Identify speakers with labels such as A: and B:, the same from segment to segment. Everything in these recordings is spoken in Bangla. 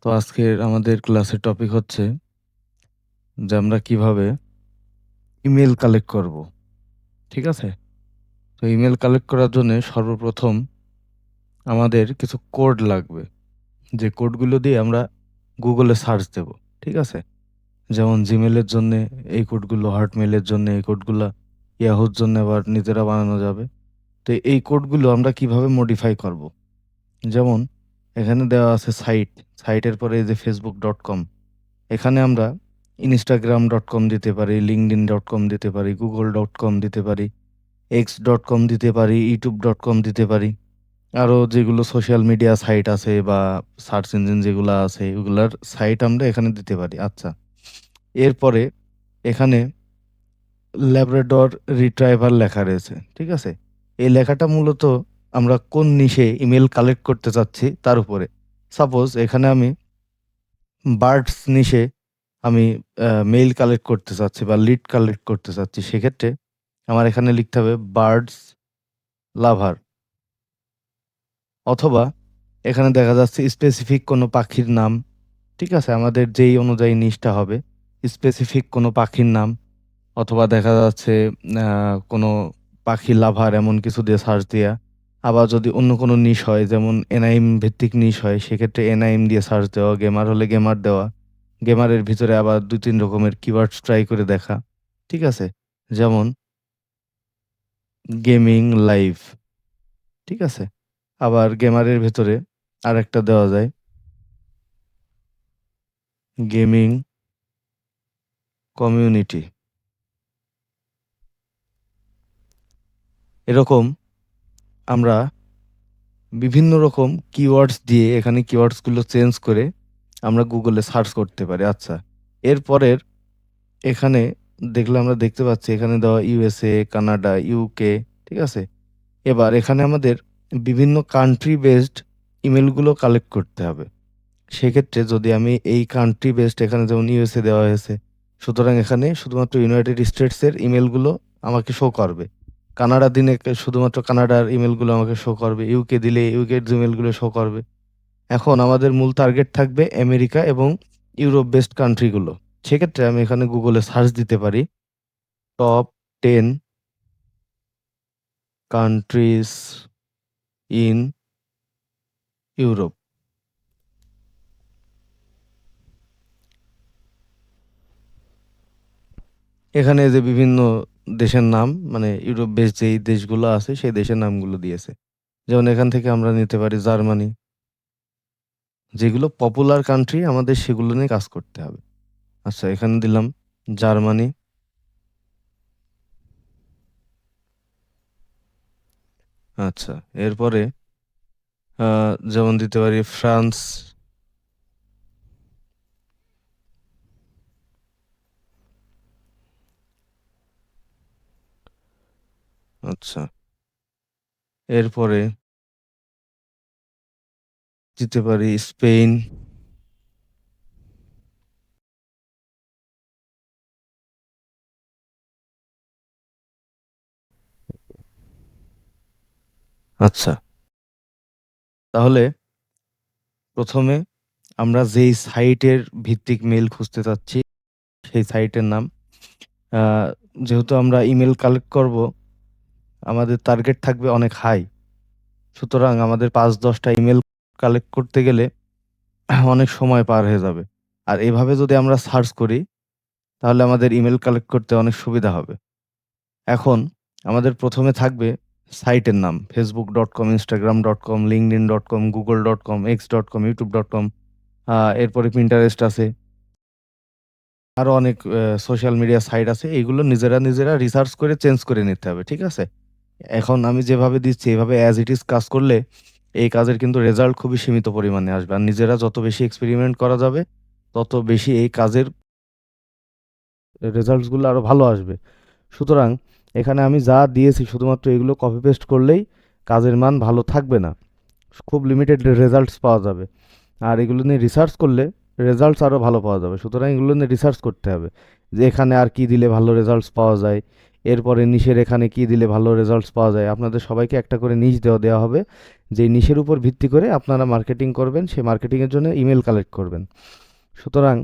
A: তো আজকের আমাদের ক্লাসের টপিক হচ্ছে যে আমরা কিভাবে ইমেল কালেক্ট করব। ঠিক আছে? তো ইমেল কালেক্ট করার জন্য সর্বপ্রথম আমাদের কিছু কোড লাগবে। যে কোডগুলো দিয়ে আমরা গুগলে সার্চ দেব। ঠিক আছে? যেমন জিমেলের জন্যে এই কোডগুলো, হটমেইলের জন্য এই কোডগুলা, ইয়াহুর জন্য আবার নিজেরা বানানো যাবে। তো এই কোডগুলো আমরা কিভাবে মডিফাই করব। যেমন এখানে দেওয়া আছে সাইটের পরে এই যে facebook.com, এখানে আমরা instagram.com দিতে পারি, linkedin.com দিতে পারি, google.com দিতে পারি, x.com দিতে পারি, youtube.com দিতে পারি। আরও যেগুলো সোশ্যাল মিডিয়া সাইট আছে বা সার্চ ইঞ্জিন যেগুলো আছে ওগুলার সাইট আমরা এখানে দিতে পারি। আচ্ছা, এরপরে এখানে ল্যাব্রাডর রিট্রাইভার লেখা রয়েছে। ঠিক আছে? এই লেখাটা মূলত আমরা কোন নিশে ইমেল কালেক্ট করতে চাচ্ছি তার উপরে। সাপোজ এখানে আমি বার্ডস নিশে আমি মেইল কালেক্ট করতে চাচ্ছি বা লিড কালেক্ট করতে চাচ্ছি। সেক্ষেত্রে আমার এখানে লিখতে হবে বার্ডস লাভার, অথবা এখানে দেখা যাচ্ছে স্পেসিফিক কোনো পাখির নাম। ঠিক আছে? আমাদের যেই অনুযায়ী নিশটা হবে স্পেসিফিক কোনো পাখির নাম, অথবা দেখা যাচ্ছে কোনো পাখি লাভার এমন কিছু দিয়ে সার্চ দেয়া। আবার যদি অন্য কোনো নিশ হয়, যেমন এনআইএম ভিত্তিক নিশ হয়, সেক্ষেত্রে এনআইএম দিয়ে সার্চ দেওয়া, গেমার হলে গেমার দেওয়া। গেমারের ভিতরে আবার ২-৩ রকমের কিওয়ার্ডস ট্রাই করে দেখা। ঠিক আছে? যেমন গেমিং লাইভ। ঠিক আছে? আবার গেমারের ভেতরে আরেকটা দেওয়া যায় গেমিং কমিউনিটি। এরকম আমরা বিভিন্ন রকম কিওয়ার্ডস দিয়ে এখানে কিওয়ার্ডসগুলো চেঞ্জ করে আমরা গুগলে সার্চ করতে পারি। আচ্ছা, এরপরের এখানে আমরা দেখতে পাচ্ছি এখানে দেওয়া ইউএসএ, কানাডা, ইউকে। ঠিক আছে? এবার এখানে আমাদের বিভিন্ন কান্ট্রি বেসড ইমেলগুলো কালেক্ট করতে হবে। সেক্ষেত্রে যদি আমি এই কান্ট্রি বেসড এখানে যেমন ইউএসএ দেওয়া হয়েছে, সুতরাং এখানে শুধুমাত্র ইউনাইটেড স্টেটসের ইমেলগুলো আমাকে শো করবে। কানাডা দিনে শুধুমাত্র কানাডার ইমেলগুলো আমাকে শো করবে। ইউকে দিলে ইউকের ইমেলগুলো শো করবে। এখন আমাদের মূল টার্গেট থাকবে আমেরিকা এবং ইউরোপ বেসড কান্ট্রিগুলো। সেক্ষেত্রে আমি এখানে গুগলে সার্চ দিতে পারি টপ 10 কান্ট্রিজ ইন ইউরোপ। এখানে যে বিভিন্ন দেশের নাম, মানে ইউরোপ বেস যেই দেশগুলো আছে সেই দেশের নামগুলো দিয়েছে। যেমন এখান থেকে আমরা নিতে পারি জার্মানি। যেগুলো পপুলার কান্ট্রি আমাদের সেগুলো নিয়ে কাজ করতে হবে। আচ্ছা, এখানে দিলাম জার্মানি। আচ্ছা, এরপরে যেমন দিতে পারি ফ্রান্স। আচ্ছা, এরপরে দিতে পারি স্পেন। আচ্ছা, তাহলে প্রথমে আমরা যেই সাইটের ভিত্তিক মেইল খুঁজতে চাচ্ছি সেই সাইটের নাম। আহ, যেহেতু আমরা ইমেল কালেক্ট করব, আমাদের টার্গেট থাকবে অনেক হাই। সুতরাং আমাদের ৫-১০টা ইমেল কালেক্ট করতে গেলে অনেক সময় পার হয়ে যাবে। আর এভাবে যদি আমরা সার্চ করি তাহলে আমাদের ইমেল কালেক্ট করতে অনেক সুবিধা হবে। এখন আমাদের প্রথমে থাকবে সাইটের নাম facebook.com, instagram.com, linkedin.com, google.com, x.com, youtube.com। এরপরে Pinterest আছে। আরো অনেক সোশ্যাল মিডিয়া সাইট আছে। এগুলো নিজেরা রিসার্চ করে চেঞ্জ করে নিতে হবে। ঠিক আছে? এখন আমি যেভাবে দিচ্ছি এভাবে অ্যাজ ইট ইজ কাজ করলে এই কাজের কিন্তু রেজাল্ট খুবই সীমিত পরিমাণে আসবে। আর নিজেরা যত বেশি এক্সপেরিমেন্ট করা যাবে তত বেশি এই কাজের রেজাল্টস গুলো আরো ভালো আসবে। সুতরাং এখানে আমি যা দিয়েছি শুধুমাত্র এগুলো কপি পেস্ট করলেই কাজের মান ভালো থাকবে না। খুব লিমিটেড রেজাল্টস পাওয়া যাবে। আর এগুলো নিয়ে রিসার্চ করলে রেজাল্টস আরও ভালো পাওয়া যাবে। সুতরাং এগুলো নিয়ে রিসার্চ করতে হবে যে এখানে আর কি দিলে ভালো রেজাল্টস পাওয়া যায়, এরপরে নিশের এখানে কি দিলে ভালো রেজাল্টস পাওয়া যায়, আপনাদের সবাইকে একটা করে নিশ দেওয়া হবে, যে নিশের উপর ভিত্তি করে আপনারা মার্কেটিং করবেন, সেই মার্কেটিংয়ের জন্য ইমেল কালেক্ট করবেন। সুতরাং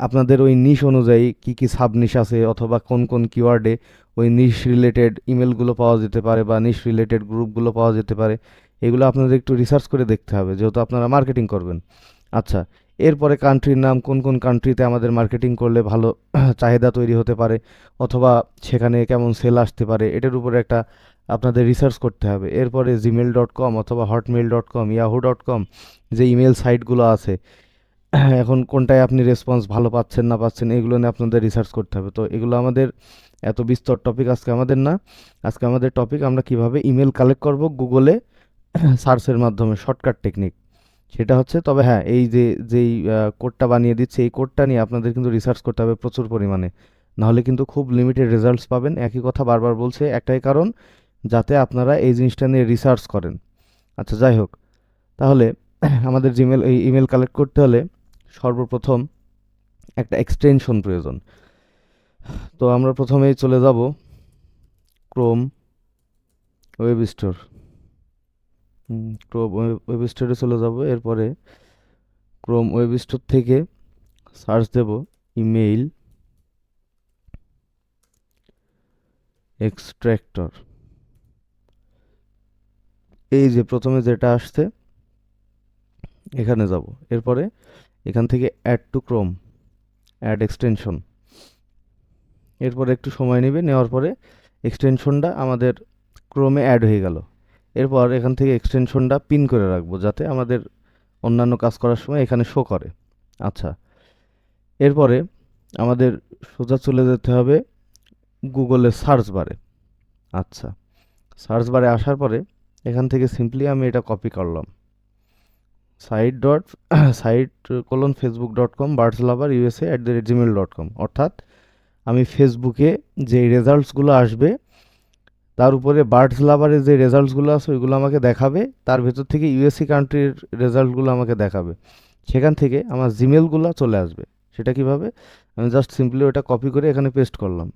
A: আপনাদের ওই নিশ অনুযায়ী কি কি সাব নিশ আছে অথবা কোন কোন কিওয়ার্ডে ওই নিশ রিলেটেড ইমেলগুলো পাওয়া যেতে পারে বা নিশ রিলেটেড গ্রুপগুলো পাওয়া যেতে পারে, এগুলো আপনাদের একটু রিসার্চ করে দেখতে হবে, যেহেতু আপনারা মার্কেটিং করবেন। আচ্ছা, এরপরে কান্ট্রির নাম, কোন কোন কান্ট্রিতে আমাদের মার্কেটিং করলে ভালো চাহিদা তৈরি হতে পারে অথবা সেখানে কেমন সেল আসতে পারে, এটার উপরে একটা আপনাদের রিসার্চ করতে হবে। এরপরে gmail.com অথবা hotmail.com, yahoo.com যে ইমেল সাইটগুলো আছে, এখন কোনটায় আপনি রেসপন্স ভালো পাচ্ছেন না পাচ্ছেন এগুলো নিয়ে আপনাদের রিসার্চ করতে হবে। তো এগুলো আমাদের এত বিস্তর টপিক আজকে আমাদের না। আজকে আমাদের টপিক আমরা কিভাবে ইমেল কালেক্ট করব গুগলে সার্চের মাধ্যমে, শর্টকাট টেকনিক সেটা হচ্ছে। তবে হ্যাঁ, এই যে যেই কোডটা বানিয়ে দিচ্ছে এই কোডটা নিয়ে আপনাদের কিন্তু রিসার্চ করতে হবে প্রচুর পরিমাণে, নাহলে কিন্তু খুব লিমিটেড রেজাল্টস পাবেন। একই কথা বারবার বলছে, একটাই কারণ, যাতে আপনারা এই জিনিসটা নিয়ে রিসার্চ করেন। আচ্ছা, যাই হোক, তাহলে আমাদের জিমেল এই ইমেল কালেক্ট করতে হলে সর্বপ্রথম একটা এক্সটেনশন প্রয়োজন। তো আমরা প্রথমেই চলে যাব Chrome web store. Chrome web স্টোরে চলে যাব। এরপরে ক্রোম ওয়েব স্টোর থেকে সার্চ দেব ইমেইল এক্সট্র্যাক্টর। এই যে প্রথমে যেটা আসছে এখানে যাব। এরপরে এখান থেকে add to Chrome, add extension. এরপরে একটু সময় নেবে, নেওয়ার পরে এক্সটেনশনটা আমাদের ক্রোমে অ্যাড হয়ে গেল। এরপর এখান থেকে এক্সটেনশনটা পিন করে রাখবো, যাতে আমাদের অন্যান্য কাজ করার সময় এখানে শো করে। আচ্ছা, এরপরে আমাদের সোজা চলে যেতে হবে গুগলের সার্চ বারে। আচ্ছা, সার্চ বারে আসার পরে এখান থেকে সিম্পলি আমি এটা কপি করলাম, site.facebook.com birdslover@gmail.com। অর্থাৎ আমি ফেসবুকে যে রেজাল্টসগুলো আসবে তার উপরে বার্ডস লাভারের যে রেজাল্টসগুলো আছে ওইগুলো আমাকে দেখাবে, তার ভেতর থেকে ইউএসএ কান্ট্রির রেজাল্টগুলো আমাকে দেখাবে, সেখান থেকে আমার জিমেলগুলো চলে আসবে। সেটা কিভাবে, আমি জাস্ট সিম্পলি ওটা কপি করে এখানে পেস্ট করলাম,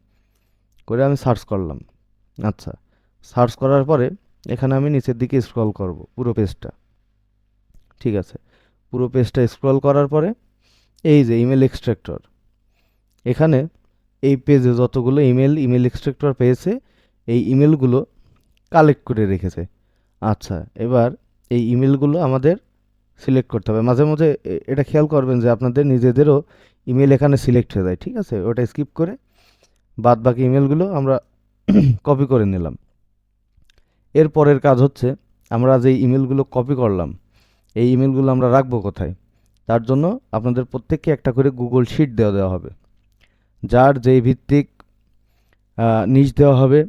A: করে আমি সার্চ করলাম। আচ্ছা, সার্চ করার পরে এখানে আমি নিচের দিকে স্ক্রল করব পুরো পেজটা। ঠিক আছে, পুরো পেজটা স্ক্রল করার পরে এই যে ইমেল এক্সট্রাক্টর, এখানে এই পেজে যতগুলো ইমেল এক্সট্রাক্টর পেয়েছে এই ইমেলগুলো কালেক্ট করে রেখেছে। আচ্ছা, এবার এই ইমেলগুলো আমাদের সিলেক্ট করতে হবে। মাঝে মাঝে এটা খেয়াল করবেন যে আপনাদের নিজেদেরও ইমেল এখানে সিলেক্ট হয়ে যায়। ঠিক আছে, ওটা স্কিপ করে বাদ বাকি ইমেলগুলো আমরা কপি করে নিলাম। এর পরের কাজ হচ্ছে, আমরা যে ইমেলগুলো কপি করলাম এই ইমেলগুলো আমরা রাখবো কোথায়, তার জন্য আপনাদের প্রত্যেককে একটা করে গুগল শিট দেওয়া হবে, যার যেই ভিত্তিক নিচ দেওয়া হবে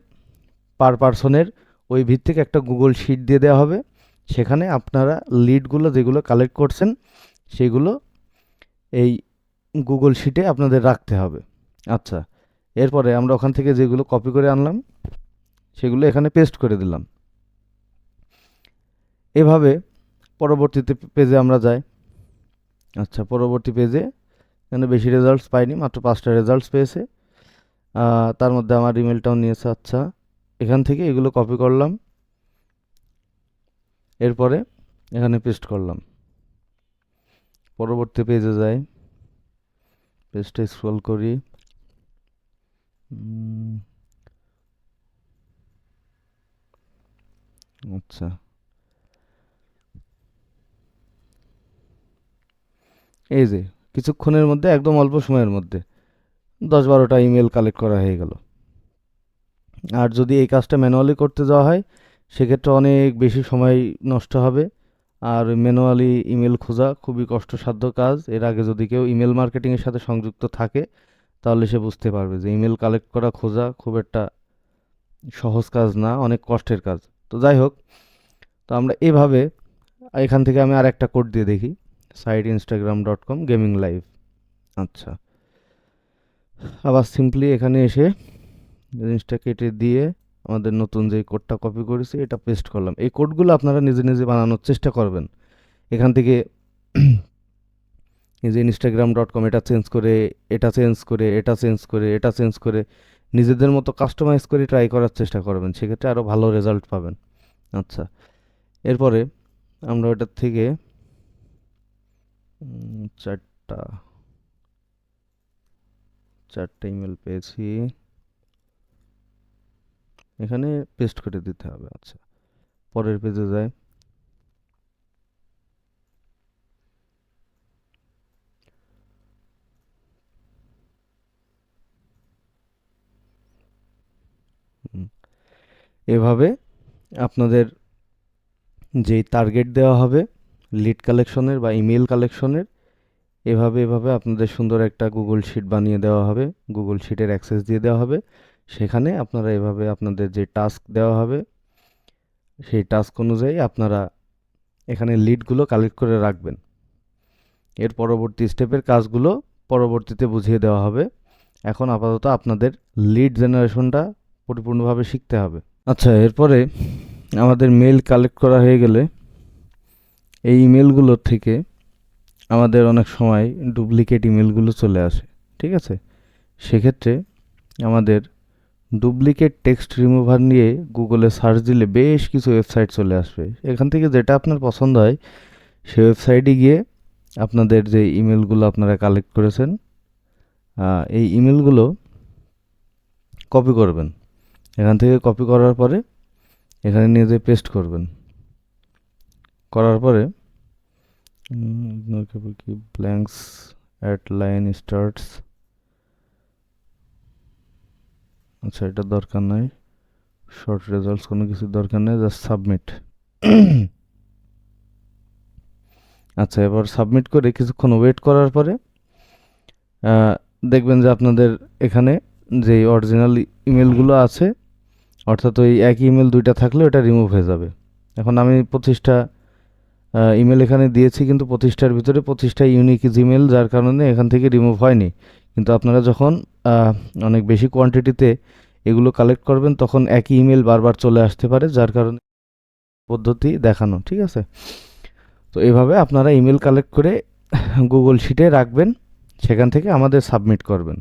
A: পার পার্সনের, ওই ভিত্তিক একটা গুগল শিট দিয়ে দেওয়া হবে। সেখানে আপনারা লিডগুলো যেগুলো কালেক্ট করছেন সেগুলো এই গুগল শিটে আপনাদের রাখতে হবে। আচ্ছা, এরপরে আমরা ওখান থেকে যেগুলো কপি করে আনলাম সেগুলো এখানে পেস্ট করে দিলাম। এভাবে পরবর্তীতে পেজে আমরা যাই। আচ্ছা, পরবর্তী পেজে এখানে বেশি রেজাল্টস পাইনি, মাত্র 5টা রেজাল্টস পেয়েছে, তার মধ্যে আমার ইমেলটাও নিয়েছে। আচ্ছা, এখান থেকে এগুলো কপি করলাম, এরপরে এখানে পেস্ট করলাম। পরবর্তী পেজে যাই, পেজটা স্ক্রল করি। আচ্ছা, এই যে কিছুক্ষণের মধ্যে, একদম অল্প সময়ের মধ্যে 10-12টা ইমেল কালেক্ট করা হয়ে গেল। আর যদি এই কাজটা ম্যানুয়ালি করতে যাওয়া হয় সেক্ষেত্রে অনেক বেশি সময় নষ্ট হবে। আর ম্যানুয়ালি ইমেল খোঁজা খুবই কষ্টসাধ্য কাজ। এর আগে যদি কেউ ইমেল মার্কেটিংয়ের সাথে সংযুক্ত থাকে তাহলে সে বুঝতে পারবে যে ইমেল কালেক্ট করা, খোঁজা খুব একটা সহজ কাজ না, অনেক কষ্টের কাজ। তো যাই হোক, তো আমরা এভাবে, এখান থেকে আমি আর একটা কোড দিয়ে দেখি, site.instagram.com গেমিং লাইভ। আচ্ছা, আবার সিম্পলি এখানে এসে জিনিসটা কেটে দিয়ে আমাদের নতুন যে কোডটা কপি করেছি এটা পেস্ট করলাম। এই কোডগুলো আপনারা নিজে নিজে বানানোর চেষ্টা করবেন। এখান থেকে এই যে instagram.com এটা চেঞ্জ করে, এটা চেঞ্জ করে, এটা চেঞ্জ করে, এটা চেঞ্জ করে, নিজেদের মতো কাস্টমাইজ করে ট্রাই করার চেষ্টা করবেন, সেক্ষেত্রে আরও ভালো রেজাল্ট পাবেন। আচ্ছা, এরপরে আমরা ওটার থেকে চারটা ইমেল পেয়েছি, এখানে পেস্ট করে দিতে হবে। আচ্ছা, পরের পেজে যায়। এভাবে আপনাদের যেই টার্গেট দেওয়া হবে লিড কালেকশনের বা ইমেল কালেকশনের, এভাবে আপনাদের সুন্দর একটা গুগল শিট বানিয়ে দেওয়া হবে, গুগল শিটের অ্যাক্সেস দিয়ে দেওয়া হবে। সেখানে আপনারা এভাবে আপনাদের যে টাস্ক দেওয়া হবে সেই টাস্ক অনুযায়ী আপনারা এখানে লিডগুলো কালেক্ট করে রাখবেন। এর পরবর্তী স্টেপের কাজগুলো পরবর্তীতে বুঝিয়ে দেওয়া হবে। এখন আপাতত আপনাদের লিড জেনারেশনটা পরিপূর্ণভাবে শিখতে হবে। আচ্ছা, এরপরে আমাদের মেল কালেক্ট করা হয়ে গেলে এই ইমেলগুলোর থেকে আমাদের অনেক সময় ডুপ্লিকেট ইমেলগুলো চলে আসে, ঠিক আছে? সেক্ষেত্রে আমাদের ডুপ্লিকেট টেক্সট রিমুভার নিয়ে গুগলে সার্চ দিলে বেশ কিছু ওয়েবসাইট চলে আসবে। এখান থেকে যেটা আপনার পছন্দ হয় সেই ওয়েবসাইটে গিয়ে আপনাদের যে ইমেলগুলো আপনারা কালেক্ট করেছেন এই ইমেলগুলো কপি করবেন। এখান থেকে কপি করার পরে এখানে নিয়ে যেয়ে পেস্ট করবেন। করার পরে কি ব্ল্যাঙ্কস অ্যাট লাইন স্টার্টস, আচ্ছা এটা দরকার নাই, শর্ট রেজাল্টস কোনো কিছু দরকার নেই, জাস্ট সাবমিট। আচ্ছা, এবার সাবমিট করে কিছুক্ষণ ওয়েট করার পরে দেখবেন যে আপনাদের এখানে যে অরিজিনাল ইমেলগুলো আছে, অর্থাৎ ওই একই ইমেল দুইটা থাকলে ওটা রিমুভ হয়ে যাবে। এখন আমি 25টা ইমেল এখানে দিয়েছি, কিন্তু 25টার ভিতরে 25টা ইউনিক জিমেল, যার কারণে এখান থেকে রিমুভ হয়নি। কিন্তু আপনারা যখন অনেক বেশি কোয়ান্টিটিতে এগুলো কালেক্ট করবেন তখন একই ইমেল বারবার চলে আসতে পারে, যার কারণে পদ্ধতি দেখানো, ঠিক আছে? তো এভাবে আপনারা ইমেল কালেক্ট করে গুগল শিটে রাখবেন, সেখান থেকে আমাদের সাবমিট করবেন।